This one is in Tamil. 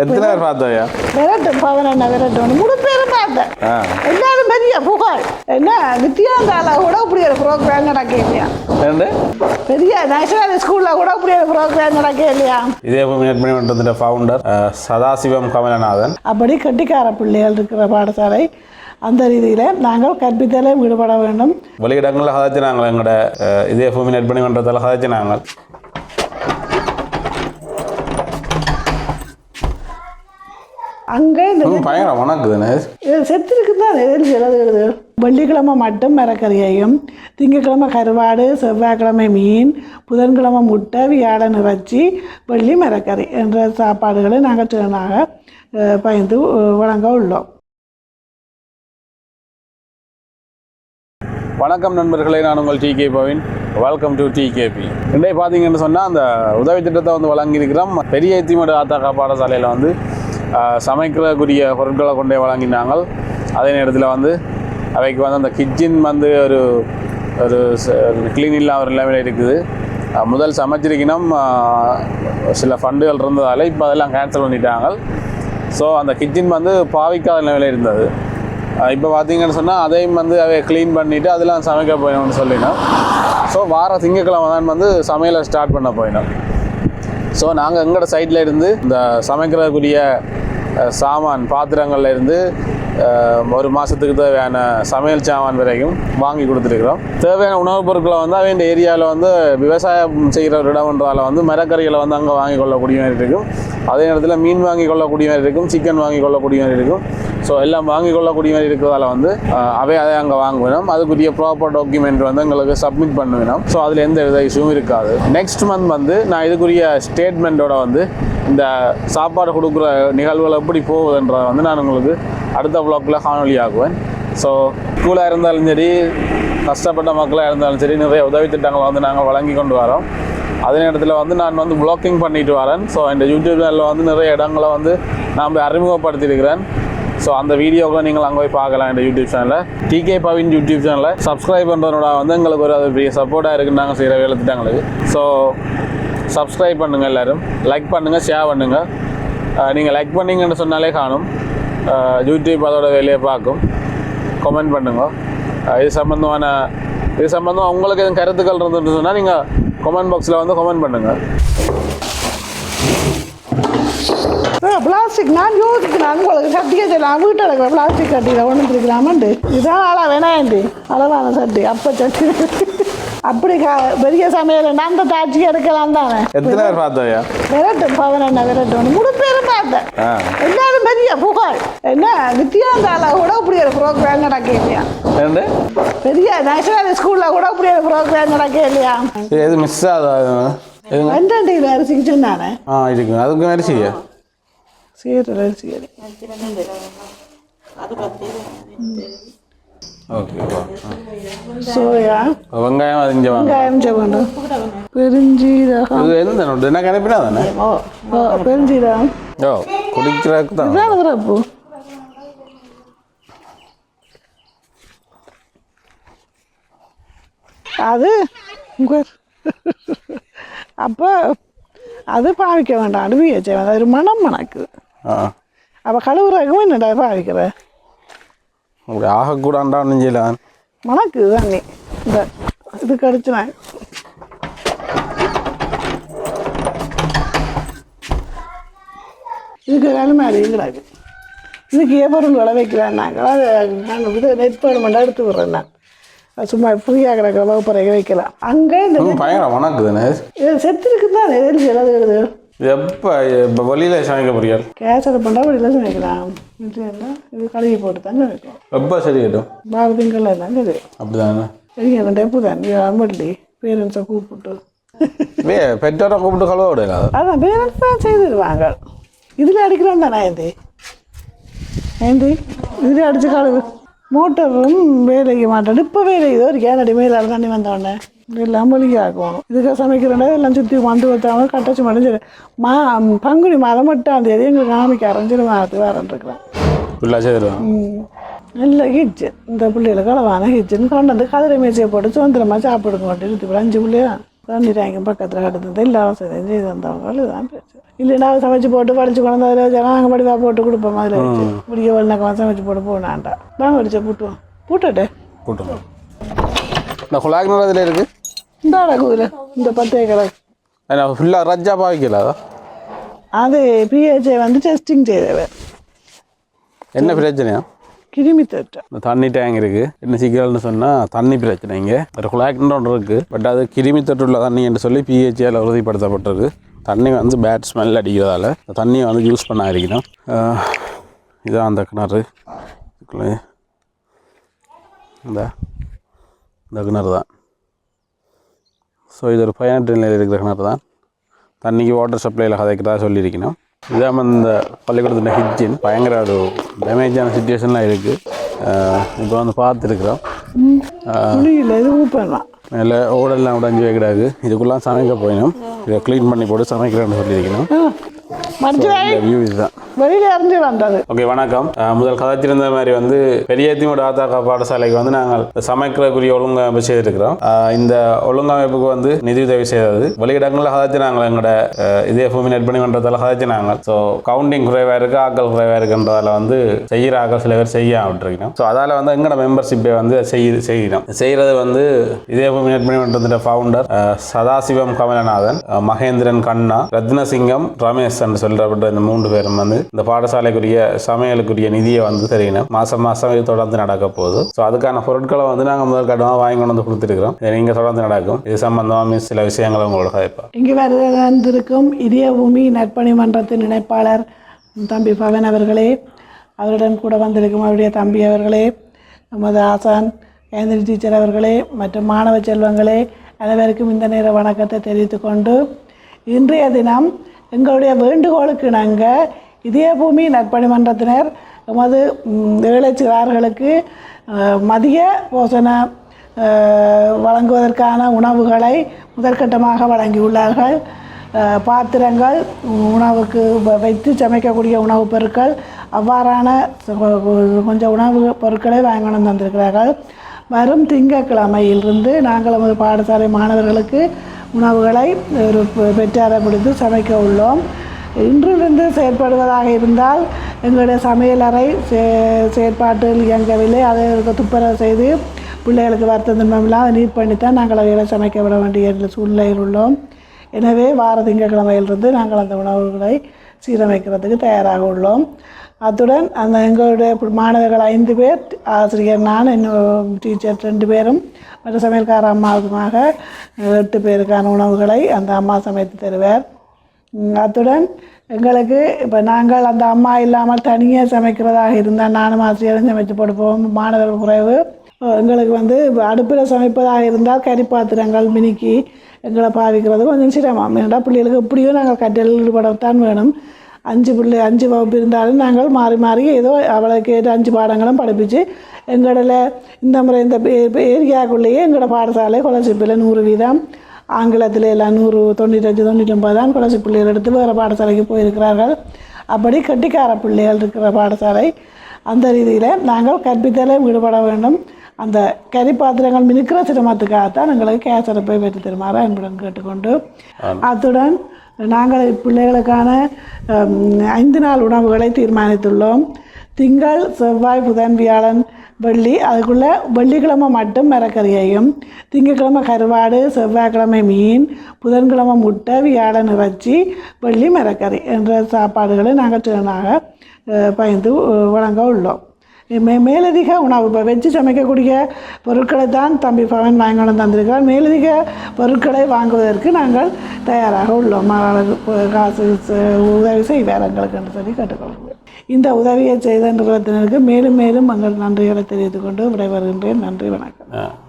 எத்தனை பேர் பார்த்தோயா? விரட்டும் பவன விரட்டும் மூணு பேரும் பார்த்தேன். எல்லாரும் பெரிய புகழ் என்ன வித்தியாந்தால கூட இப்படி ஒரு ப்ரோக்ராம் நடக்க இல்லையா? பெரிய நேஷனல் ஸ்கூல்ல கூட இப்படி ஒரு ப்ரோக்ராம் நடக்க இல்லையா? இதே மன்றத்தின் ஃபவுண்டர் சதாசிவம் கமலநாதன். அப்படி கட்டிக்கார பிள்ளைகள் இருக்கிற பாடசாலை. அந்த ரீதியில் நாங்கள் கற்பித்தலை ஈடுபட வேண்டும். வெளியிடங்களில் கதைச்சினாங்கள், எங்களோட இதே பூமி நெட் மன்றத்தில் கதைச்சினாங்கள். அங்கே இந்த பயங்கரம் வணக்குதுன்னு செத்து இருக்குதான் எழுது. வெள்ளிக்கிழமை மட்டும் மரக்கறியையும், திங்கக்கிழமை கருவாடு, செவ்வாய்க்கிழமை மீன், புதன்கிழமை முட்டை, வியாழன் இறைச்சி, வெள்ளி மரக்கறி என்ற சாப்பாடுகளை நாங்கள் சிறனாக பயந்து வழங்க உள்ளோம். வணக்கம் நண்பர்களே, நான் உங்கள் DK Pavin. Welcome to DKP. இன்றைய பார்த்தீங்கன்னு சொன்னால் அந்த உதவி திட்டத்தை வந்து வழங்கியிருக்கிறோம். பெரிய எத்திமடு ஆத்தாக்கா பாடசாலையில் வந்து சமைக்கிறக்கூடிய பொருட்களை கொண்டே வழங்கினாங்க. அதே நேரத்தில் வந்து அவைக்கு வந்து அந்த கிச்சன் வந்து ஒரு ஒரு க்ளீன் இல்லாத ஒரு நிலைமையில் இருக்குது. முதல் சமைச்சிருக்கணும் சில ஃபண்டுகள் இருந்ததால் இப்போ அதெல்லாம் கேன்சல் பண்ணிட்டாங்க. ஸோ அந்த கிச்சன் வந்து பாவிக்காத நிலைமையில் இருந்தது. இப்போ பார்த்தீங்கன்னு சொன்னால் அதையும் வந்து அவை க்ளீன் பண்ணிவிட்டு அதெல்லாம் சமைக்க போயிடணும்னு சொல்லினோம். ஸோ வார திங்கக்கிழமை தான் வந்து சமையலை ஸ்டார்ட் பண்ண போயினோம். ஸோ நாங்கள் எங்களோட சைட்டில் இருந்து இந்த சமைக்கிறக்கூடிய சாமான் பாத்திரங்கள்ல இருந்து ஒரு மாதத்துக்கு தேவையான சமையல் சாமான் வரைக்கும் வாங்கி கொடுத்துருக்குறோம். தேவையான உணவுப் பொருட்களை வந்து அவங்க ஏரியாவில் வந்து விவசாயம் செய்கிற ஒரு இடம்ன்றதால வந்து மரக்கறிகளை வந்து அங்கே வாங்கி கொள்ளக்கூடிய மாதிரி இருக்கும். அதே நேரத்தில் மீன் வாங்கி கொள்ளக்கூடிய மாதிரி இருக்கும், சிக்கன் வாங்கி கொள்ளக்கூடிய மாதிரி இருக்கும். ஸோ எல்லாம் வாங்கி கொள்ளக்கூடிய மாதிரி இருக்கிறதால வந்து அதை அங்கே வாங்குவேணும். அதுக்குரிய ப்ராப்பர் டாக்குமெண்ட் வந்து எங்களுக்கு சப்மிட் பண்ணுவேணும். ஸோ அதில் எந்த வித இஷ்யூவும் இருக்காது. நெக்ஸ்ட் மந்த் வந்து நான் இதுக்குரிய ஸ்டேட்மெண்ட்டோட வந்து இந்த சாப்பாடு கொடுக்குற நிகழ்வுகள் எப்படி போகுதுன்றதை வந்து நான் உங்களுக்கு அடுத்த வ்ளாக்கில் காணொலி ஆகுவேன். ஸோ ஸ்கூலாக இருந்தாலும் சரி, கஷ்டப்பட்ட மக்களாக இருந்தாலும் சரி, நிறைய உதவி திட்டங்களை வந்து நாங்கள் வழங்கி கொண்டு வரோம். அதே நேரத்தில் வந்து நான் வந்து வ்ளாக்கிங் பண்ணிட்டு வரேன். ஸோ இந்த யூடியூப் சேனலில் வந்து நிறைய இடங்களை வந்து நான் அறிமுகப்படுத்தியிருக்கிறேன். ஸோ அந்த வீடியோக்களை நீங்கள் அங்கே போய் பார்க்கலாம். இந்த யூடியூப் சேனலில் டிகே பவின் யூடியூப் சேனலில் சப்ஸ்கிரைப் பண்ணுறதோட வந்து எங்களுக்கு ஒரு அது பெரிய சப்போர்ட்டாக இருக்குன்னு நாங்கள் செய்கிற வேலை திட்டங்களுக்கு. ஸோ சப்ஸ்கிரைப் பண்ணுங்கள், எல்லோரும் லைக் பண்ணுங்கள், ஷேர் பண்ணுங்கள். நீங்கள் லைக் பண்ணிங்கன்னு சொன்னாலே காணும், யூடியூப் அதோட வேலையை பார்க்கும். கமெண்ட் பண்ணுங்க. இது சம்மந்தமாக உங்களுக்கு எதுவும் கருத்துக்கள் இருந்துன்னு சொன்னால் நீங்கள் கமெண்ட் பாக்ஸில் வந்து கமெண்ட் பண்ணுங்கள். பிளாஸ்டிக் நான் யோசிக்கிறேன், உங்களுக்கு சட்டியை சொல்லலாம், வீட்டில் இருக்கிற பிளாஸ்டிக் சட்டியில் ஒன்று இருக்கலாமாண்டு. இதான் அளவு வேணாண்டி, அளவான சட்டி, அப்போ சட்டி அப்படி பெரிய சமையல் அந்த தாட்சிக்கு எடுக்கலாம் தானே. எத்தனை பேர் பார்த்தோயா? விரட்டும் பவன விரட்டும் மூணு பேரும் பார்த்தேன். எல்லாரும் பெரிய புகழ் என்ன வித்தியாந்தால கூட இப்படி ஒரு ப்ரோக்ராம் நடக்க இல்லையா? பெரிய நேஷனல் ஸ்கூல்ல கூட இப்படி ஒரு ப்ரோக்ராம் நடக்க இல்லையா? எது மிஸ் ஆகுது? 2 கிலோ அரிசிக்கு சொன்னானே. இருக்கு, அதுக்கு அரிசியா? சீரக அரிசி. சோயா, வெங்காயம், வெங்காயம் செவண்டும், பெருஞ்சீரகம். இது எந்த நோட்டு என்ன கணப்பினா தானே? பெருஞ்சீரகம் குடிக்கிறதுக்கு தான் சிறப்பு. அது அப்போ அது பாவிக்க வேண்டாம், அடுப்பிய செய்வேன். அது ஒரு மனம் மணக்குது. அப்போ கழுவுறதுக்கும் என்னடா பாவிக்கிற அப்படி ஆகக்கூடாண்டா நெஞ்சலாம் மணக்குது தண்ணி. இந்த இது கடிச்சுனேன். இதுக்கு வேலைமாரி கிடையாது. இதுக்கு பொருள் விளை வைக்கிறேன். நாங்கள் இது நெற்பேடுமெண்டா எடுத்து விடுறேன். நான் சும்மா ஃப்ரீயாக கிடக்கிற வகுப்பறைக்கு வைக்கலாம். அங்கே இந்த பயங்கரம் வணக்குதுண்ணே. இது செத்து இருக்குதான் எதிர்த்து எழுது எழுது. எப்போ இப்போ வெளியில் சமைக்க போறியால்? கேசரை பண்ணா வெளியில் சமைக்கலாம். இது கழுவி போட்டு தாங்க வைக்கும். எப்போ சரி கேட்டோம்? பாரதிங்கள்ல தாங்க இது அப்படி தானே. சரிங்க, அந்த டெப்பு தான் அம்மட்டி பேரண்ட்ஸை கூப்பிட்டு பெற்றோரை கூப்பிட்டு கழுவ விடலாம். அதான் பேரண்ட்ஸ் தான் செய்துடுவாங்க. இதில் அடிக்கிறோம் தானே ஏந்தி இதில் அடித்து கழுவு. மோட்டரும் வேலைக்கு மாட்டேன். இப்போ வேலை இதோ ஒரு கேனடி மேலே தண்ணி வந்தோடனே எல்லாம் வலிக்க ஆக்கணும். இதுக்காக சமைக்கிறேன்னா எல்லாம் சுற்றி வந்து வைத்தாங்க. கட்டச்சு மட்டும் பங்குனி மாதம் 8ஆம் தேதி எங்களுக்கு காமிக்க ஆரம்பிச்சு மாதத்துக்கு வரன்ட்ருக்குறேன். நல்ல கிச்சன். இந்த பிள்ளைகளுக்கு அளவான கிச்சன் கொண்டு வந்து கதிரை மேய்ச்சியை போட்டு சுதந்திரமாக சாப்பிடுங்க. 5 பிள்ளையா தண்ணி டேங்கும் பக்கத்தில் கிடந்தது எல்லா வசதியும் செய்து தந்தவங்க இதுதான் பிரச்சனை. இல்லைன்னா சமைச்சு போட்டு படிச்சு கொண்டு அதில் வச்சு நாங்கள் படிவாக போட்டு கொடுப்போம். அதில் வச்சு முடிய வெள்ளக்கம் சமைச்சு போட்டு போனாண்டா நாங்கள் படிச்சா பூட்டுவோம். பூட்டட்டே கூட்டம் இந்த குழாய்க்கு அதில் இருக்குது. இந்த அடக்குதில் இந்த 10 ஏக்கரை ஃபுல்லாக ரஜ்ஜா பாவிக்கல. அது பிஹெச்ஐ வந்து டெஸ்டிங் செய்தவர். என்ன பிரச்சனையா? கிருமி தொற்று. இந்த தண்ணி டேங்க் இருக்குது. என்ன சிக்கல்னு சொன்னால் தண்ணி பிரச்சனை. இங்கே ஒரு குழாய்க்குன்னு ஒன்று இருக்குது. பட் அது கிருமி தொற்றுள்ள தண்ணி என்று சொல்லி பிஹெச்ஐயில் உறுதிப்படுத்தப்பட்டிருக்கு. தண்ணி வந்து பேட் ஸ்மெல் அடிக்கிறதால இந்த தண்ணியை வந்து யூஸ் பண்ண இருக்கணும். இதான் அந்த கிணறு. இந்த கிணறு தான். ஸோ இது ஒரு 18 நிலையில் இருக்கிற கிணறு தான். தண்ணிக்கு வாட்டர் சப்ளையில் கதைக்கிறதா சொல்லியிருக்கணும். இதான் இந்த பள்ளிக்கூடத்தில் ஹிட்ஜின் பயங்கர ஒரு டேமேஜான சுச்சுவேஷன்லாம் இருக்குது. இப்போ வந்து பார்த்துருக்குறோம். மேலே ஓடெல்லாம் உடஞ்சி வைக்கிறாங்க. இதுக்குள்ளே சமைக்க போயிடும். இதை க்ளீன் பண்ணி போட்டு சமைக்கிறேன்னு சொல்லியிருக்கணும். வியூ இதுதான். வெளியில இருந்து வந்தது. ஓகே, வணக்கம். முதல் கதைச்சிருந்த மாதிரி வந்து பெரியத்திமோட ஆத்தாக்கா பாடசாலைக்கு வந்து நாங்கள் சமைக்கிறக்குரிய ஒழுங்கமைப்பு செய்திருக்கிறோம். இந்த ஒழுங்கமைப்புக்கு வந்து நிதி உதவி செய்தது வெளியிடங்களில் கதைச்சு நாங்கள் எங்களோட இதே பூமி நெட் பண்ணி பண்ணுறதால கதைச்சு நாங்கள். ஸோ கவுண்டிங் குறைவாக இருக்குது, ஆக்கள் குறைவாக இருக்குன்றதால வந்து செய்கிற ஆக்கள் சில பேர் செய்ய விட்டுருக்கணும். ஸோ அதால் வந்து எங்களோட மெம்பர்ஷிப்பை வந்து செய்யணும். செய்கிறது வந்து இதே பூமி நெட் பண்ணி பண்ணுறதுல ஃபவுண்டர் சதாசிவம் கமலநாதன், மகேந்திரன் கண்ணா, ரத்னசிங்கம், ரமேஷ் என்று சொல்லப்பட்ட இந்த 3 பேரும் வந்து இந்த பாடசாலைக்குரிய சமையலுக்குரிய நிதியை வந்து தெரியணும். மாதம் இது தொடர்ந்து நடக்க போகுது. ஸோ அதுக்கான பொருட்களை வந்து நாங்கள் முதல் கட்டமாக வாங்கி கொண்டு வந்து கொடுத்துருக்கிறோம். நீங்கள் தொடர்ந்து நடக்கும். இது சம்பந்தமாக சில விஷயங்களை உங்களோட கதைப்பா. இங்கே வந்திருக்கும் இதய பூமி நற்பணி மன்றத்தின் இணைப்பாளர் தம்பி பவன் அவர்களே, அவருடன் கூட வந்திருக்கும் அவருடைய தம்பி அவர்களே, நமது ஆசான் கேந்திரி டீச்சர் அவர்களே மற்றும் மாணவ செல்வங்களே, அனைவருக்கும் இந்த நேர வணக்கத்தை தெரிவித்துக் கொண்டு இன்றைய தினம் எங்களுடைய வேண்டுகோளுக்கு நாங்கள் இதய பூமி நற்பணி மன்றத்தினர் எமது ஏழை சிறார்களுக்கு மதிய போஷண வழங்குவதற்கான உணவுகளை முதற்கட்டமாக வழங்கியுள்ளார்கள். பாத்திரங்கள், உணவுக்கு வைத்து சமைக்கக்கூடிய உணவுப் பொருட்கள், அவ்வாறான கொஞ்சம் உணவு பொருட்களை வாங்கணும் தந்திருக்கிறார்கள். வரும் திங்கட்கிழமையிலிருந்து நாங்கள் நமது பாடசாலை மாணவர்களுக்கு உணவுகளை ஒரு பெற்றாரை பிடித்து சமைக்க உள்ளோம். இன்றிலிருந்து செயற்படுவதாக இருந்தால் எங்களுடைய சமையலறை செயற்பாட்டில் இயங்கவில்லை. அதை துப்புரவு செய்து பிள்ளைகளுக்கு வருத்தம் துன்பமில்லாம் அதை நீட் பண்ணித்தான் நாங்கள் அவைகளை சமைக்க விட வேண்டிய சூழ்நிலையில் உள்ளோம். எனவே வார திங்கட்கிழமையிலிருந்து நாங்கள் அந்த உணவுகளை சீரமைக்கிறதுக்கு தயாராக உள்ளோம். அத்துடன் அந்த எங்களுடைய மாணவர்கள் 5 பேர், ஆசிரியர் நான், இன்னும் டீச்சர் 2 பேரும் மற்ற சமையல்கார அம்மாவுக்குமாக 8 பேருக்கான உணவுகளை அந்த அம்மா சமைத்து தருவார். அத்துடன் எங்களுக்கு இப்போ நாங்கள் அந்த அம்மா இல்லாமல் தனியாக சமைக்கிறதாக இருந்தால் நானும் ஆசிரியரும் சமைத்து கொடுப்போம். மாணவர்கள் குறைவு. எங்களுக்கு வந்து அடுப்பில் சமைப்பதாக இருந்தால் கறி பாத்திரங்கள் மினிக்கி எங்களை பாவிக்கிறது கொஞ்சம் சிரமம். ஏன்னா பிள்ளைகளுக்கு எப்படியும் நாங்கள் கற்றலில் ஈடுபடத்தான் வேணும். 5 வகுப்பு இருந்தாலும் நாங்கள் மாறி மாறி ஏதோ அவளுக்கு 5 பாடங்களும் படிப்பிச்சு எங்களோட இந்த முறை இந்த ஏரியாவுக்குள்ளேயே எங்களோட பாடசாலை கொலசிப்பில் 100% ஆங்கிலத்தில் எல்லாம் 195-99 தான் கொலசி பிள்ளைகள் எடுத்து வேறு பாடசாலைக்கு போயிருக்கிறார்கள். அப்படி கட்டிக்கார பிள்ளைகள் இருக்கிற பாடசாலை. அந்த ரீதியில் நாங்கள் கற்பித்தலே ஈடுபட வேண்டும். அந்த கறி பாத்திரங்கள் மினுக்கிற சிரமத்துக்காகத்தான் எங்களுக்கு கேஸ் அடுப்பை பெற்று தருமாறு அன்புடன் கேட்டுக்கொண்டு, அத்துடன் நாங்கள் பிள்ளைகளுக்கான 5 நாள் உணவுகளை தீர்மானித்துள்ளோம். திங்கள், செவ்வாய், புதன், வியாழன், வெள்ளி. அதுக்குள்ளே வெள்ளிக்கிழமை மட்டும் மரக்கறியையும், திங்கட்கிழமை கருவாடு, செவ்வாய்க்கிழமை மீன், புதன்கிழமை முட்டை, வியாழன் இறைச்சி, வெள்ளி மரக்கறி என்ற சாப்பாடுகளை நாங்கள் தேனாக பயந்து வழங்க உள்ளோம். மேலதிக உணவு இப்போ வச்சு சமைக்கக்கூடிய பொருட்களை தான் தம்பி பவன் வாங்கணும் தந்திருக்கிறார். மேலதிக பொருட்களை வாங்குவதற்கு நாங்கள் தயாராக உள்ளோம். காசு உதவி செய்வார் எங்களுக்கு என்று சொல்லி கேட்டுக்கொள்கிறோம். இந்த உதவியை செய்த நிறுவனத்தினருக்கு மேலும் மேலும் எங்கள் நன்றிகளை தெரிவித்துக் கொண்டு விடைபெறுகின்றேன். நன்றி, வணக்கம்.